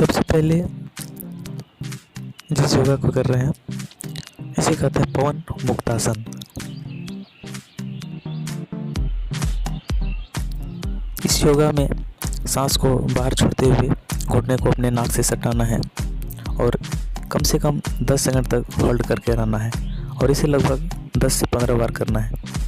सबसे पहले जिस योगा को कर रहे हैं इसे कहते हैं पवन मुक्तासन। इस योगा में सांस को बाहर छोड़ते हुए घुटने को अपने नाक से सटाना है और कम से कम 10 सेकंड तक होल्ड करके रहना है और इसे लगभग 10 से 15 बार करना है।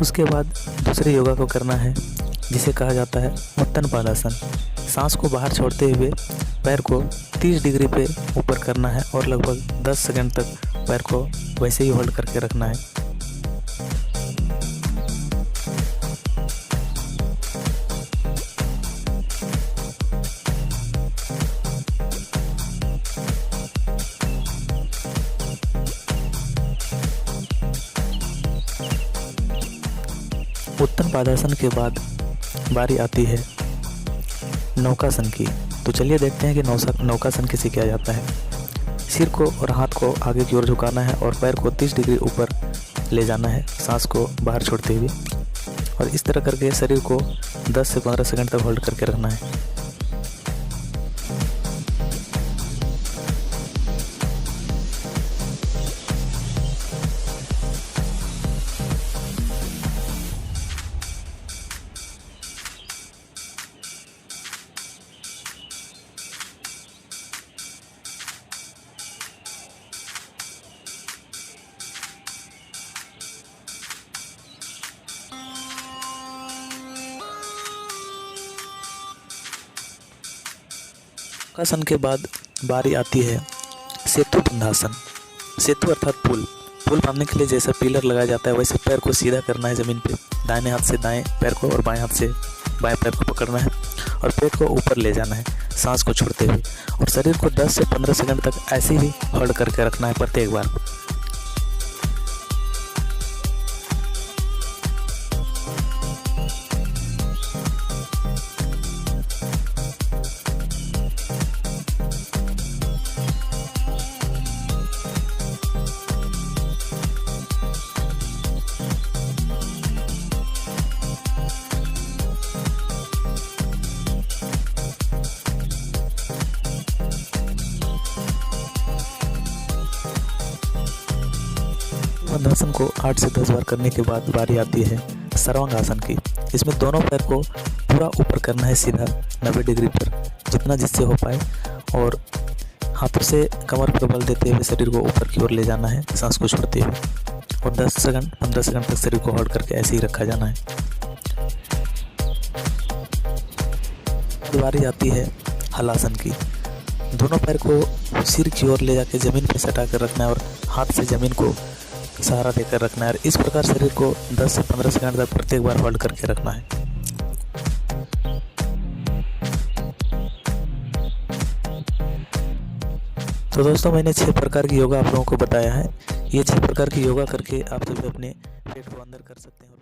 उसके बाद दूसरे योगा को करना है जिसे कहा जाता है उत्तन पादासन। सांस को बाहर छोड़ते हुए पैर को 30 डिग्री पे ऊपर करना है और लगभग 10 सेकंड तक पैर को वैसे ही होल्ड करके रखना है। उत्तन पादासन के बाद बारी आती है नौकासन की। तो चलिए देखते हैं कि नौकासन कैसे किया जाता है। सिर को और हाथ को आगे की ओर झुकाना है और पैर को 30 डिग्री ऊपर ले जाना है सांस को बाहर छोड़ते हुए और इस तरह करके शरीर को 10 से 15 सेकंड तक होल्ड करके रखना है। आसन के बाद बारी आती है सेतु बंधासन। सेतु अर्थात पुल बांधने के लिए जैसा पिलर लगाया जाता है वैसे पैर को सीधा करना है ज़मीन पे। दाहिने हाथ से दाएं पैर को और बाएं हाथ से बाएं पैर को पकड़ना है और पेट को ऊपर ले जाना है सांस को छोड़ते हुए और शरीर को 10 से 15 सेकंड तक ऐसे ही होल्ड करके रखना है प्रत्येक बार। बंधासन को 8 से 10 बार करने के बाद बारी आती है सर्वांगासन की। इसमें दोनों पैर को पूरा ऊपर करना है सीधा 90 डिग्री पर जितना जिससे हो पाए और हाथों से कमर पर बल देते हुए शरीर को ऊपर की ओर ले जाना है सांस को छोड़ते हुए और 10 सेकंड 15 सेकंड तक शरीर को होल्ड करके ऐसे ही रखा जाना है। बारी आती है हलासन की। दोनों पैर को सिर की ओर ले जाके ज़मीन पर सटा कर रखना है और हाथ से ज़मीन को सहारा देकर रखना है और इस प्रकार शरीर को 10 से 15 सेकंड तक प्रत्येक बार होल्ड करके रखना है। तो दोस्तों मैंने 6 प्रकार की योगा आप लोगों को बताया है। ये 6 प्रकार की योगा करके आप सभी अपने पेट को अंदर कर सकते हैं।